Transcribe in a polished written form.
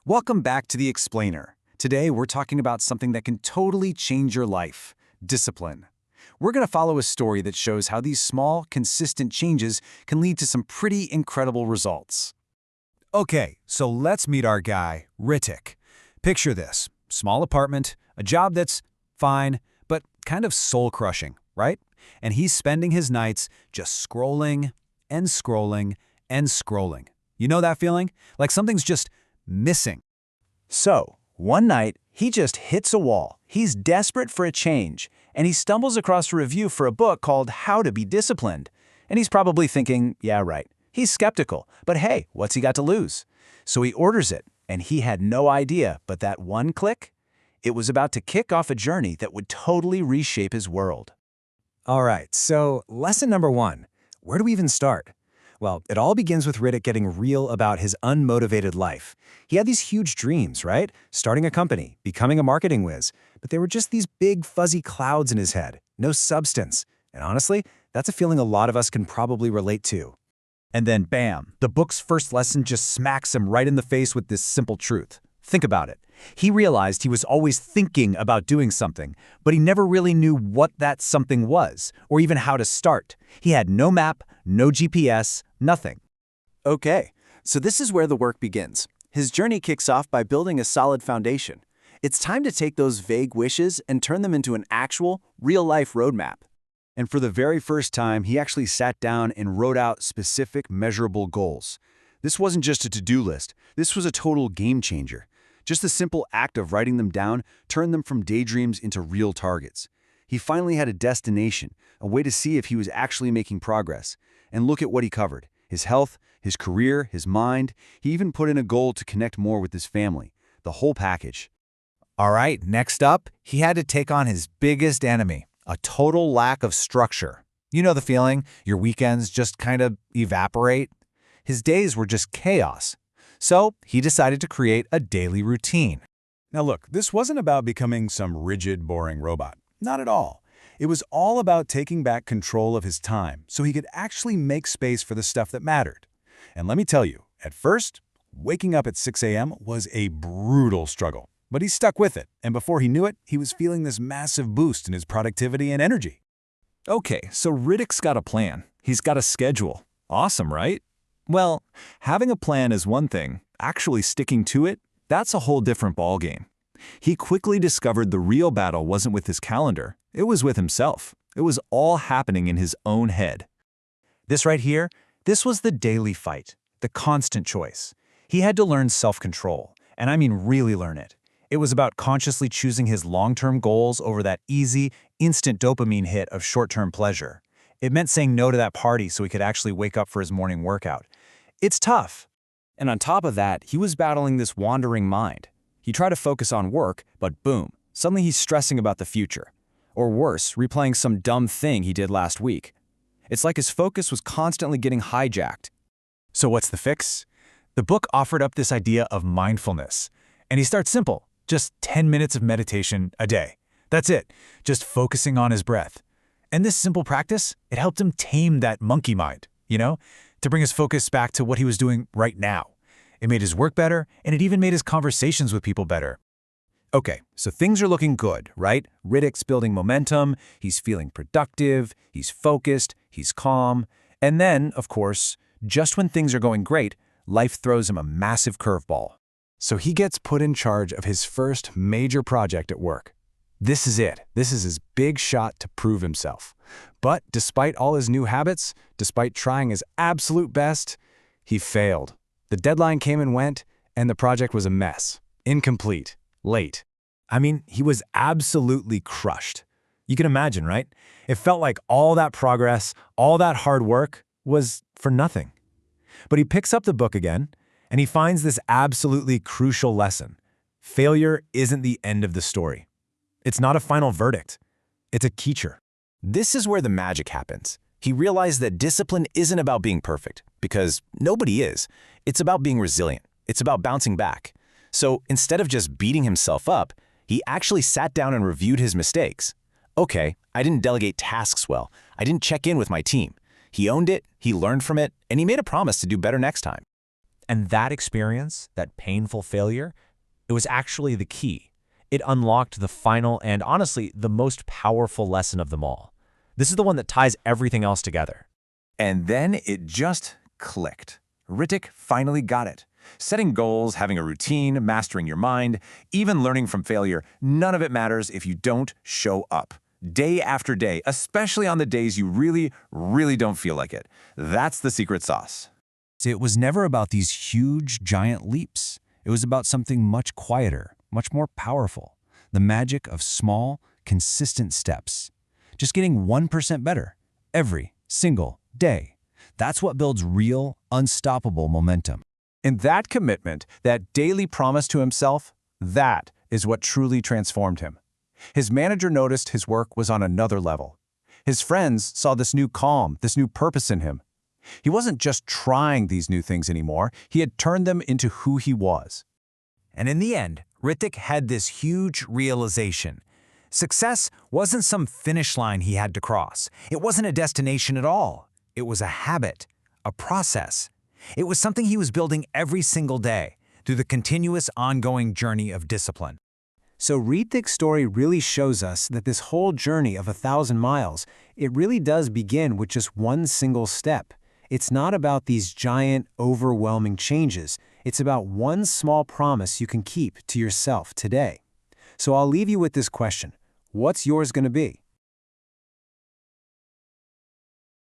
Welcome back to The Explainer. Today, we're talking about something that can totally change your life: discipline. We're going to follow a story that shows how these small, consistent changes can lead to some pretty incredible results. Okay, so let's meet our guy, Ritik. Picture this: small apartment, a job that's fine, but kind of soul-crushing, right? And he's spending his nights just scrolling and scrolling and scrolling. You know that feeling? Like something's just missing. So, one night, he just hits a wall. He's desperate for a change, and he stumbles across a review for a book called How to Be Disciplined. And he's probably thinking, yeah, right. He's skeptical, but hey, what's he got to lose? So he orders it, and he had no idea, but that one click, it was about to kick off a journey that would totally reshape his world. All right, so lesson number 1. Where do we even start? Well, it all begins with Ritik getting real about his unmotivated life. He had these huge dreams, right? Starting a company, becoming a marketing whiz. But they were just these big, fuzzy clouds in his head. No substance. And honestly, that's a feeling a lot of us can probably relate to. And then bam, the book's first lesson just smacks him right in the face with this simple truth. Think about it. He realized he was always thinking about doing something, but he never really knew what that something was, or even how to start. He had no map, no GPS, nothing. Okay, so this is where the work begins. His journey kicks off by building a solid foundation. It's time to take those vague wishes and turn them into an actual, real-life roadmap. And for the very first time, he actually sat down and wrote out specific, measurable goals. This wasn't just a to-do list. This was a total game changer. Just the simple act of writing them down turned them from daydreams into real targets. He finally had a destination, a way to see if he was actually making progress. And look at what he covered: his health, his career, his mind. He even put in a goal to connect more with his family. The whole package. All right, next up, he had to take on his biggest enemy: a total lack of structure. You know the feeling, your weekends just kind of evaporate. His days were just chaos. So he decided to create a daily routine. Now look, this wasn't about becoming some rigid, boring robot. Not at all. It was all about taking back control of his time so he could actually make space for the stuff that mattered. And let me tell you, at first, waking up at 6 a.m. was a brutal struggle. But he stuck with it, and before he knew it, he was feeling this massive boost in his productivity and energy. Okay, so Ritik's got a plan. He's got a schedule. Awesome, right? Well, having a plan is one thing. Actually sticking to it, that's a whole different ballgame. He quickly discovered the real battle wasn't with his calendar. It was with himself. It was all happening in his own head. This right here, this was the daily fight, the constant choice. He had to learn self-control, and I mean really learn it. It was about consciously choosing his long-term goals over that easy, instant dopamine hit of short-term pleasure. It meant saying no to that party so he could actually wake up for his morning workout. It's tough. And on top of that, he was battling this wandering mind. He tried to focus on work, but boom, suddenly he's stressing about the future. Or worse, replaying some dumb thing he did last week. It's like his focus was constantly getting hijacked. So what's the fix? The book offered up this idea of mindfulness. And he starts simple, just 10 minutes of meditation a day. That's it, just focusing on his breath. And this simple practice, it helped him tame that monkey mind, to bring his focus back to what he was doing right now. It made his work better, and it even made his conversations with people better. Okay, so things are looking good, right? Ritik's building momentum, he's feeling productive, he's focused, he's calm. And then, of course, just when things are going great, life throws him a massive curveball. So he gets put in charge of his first major project at work. This is it. This is his big shot to prove himself. But despite all his new habits, despite trying his absolute best, he failed. The deadline came and went, and the project was a mess. Incomplete. Late. I mean, he was absolutely crushed. You can imagine, right? It felt like all that progress, all that hard work was for nothing. But he picks up the book again, and he finds this absolutely crucial lesson. Failure isn't the end of the story. It's not a final verdict. It's a teacher. This is where the magic happens. He realized that discipline isn't about being perfect, because nobody is. It's about being resilient. It's about bouncing back. So instead of just beating himself up, he actually sat down and reviewed his mistakes. Okay, I didn't delegate tasks well. I didn't check in with my team. He owned it, he learned from it, and he made a promise to do better next time. And that experience, that painful failure, it was actually the key. It unlocked the final and, honestly, the most powerful lesson of them all. This is the one that ties everything else together. And then it just clicked. Hrithik finally got it. Setting goals, having a routine, mastering your mind, even learning from failure, none of it matters if you don't show up. Day after day, especially on the days you really, really don't feel like it. That's the secret sauce. It was never about these huge, giant leaps. It was about something much quieter, much more powerful. The magic of small, consistent steps. Just getting 1% better every single day. That's what builds real, unstoppable momentum. And that commitment, that daily promise to himself, that is what truly transformed him. His manager noticed his work was on another level. His friends saw this new calm, this new purpose in him. He wasn't just trying these new things anymore, he had turned them into who he was. And in the end, Hrithik had this huge realization. Success wasn't some finish line he had to cross. It wasn't a destination at all. It was a habit, a process. It was something he was building every single day through the continuous ongoing journey of discipline. So Hrithik's story really shows us that this whole journey of 1,000 miles, it really does begin with just one single step. It's not about these giant, overwhelming changes. It's about one small promise you can keep to yourself today. So I'll leave you with this question. What's yours going to be?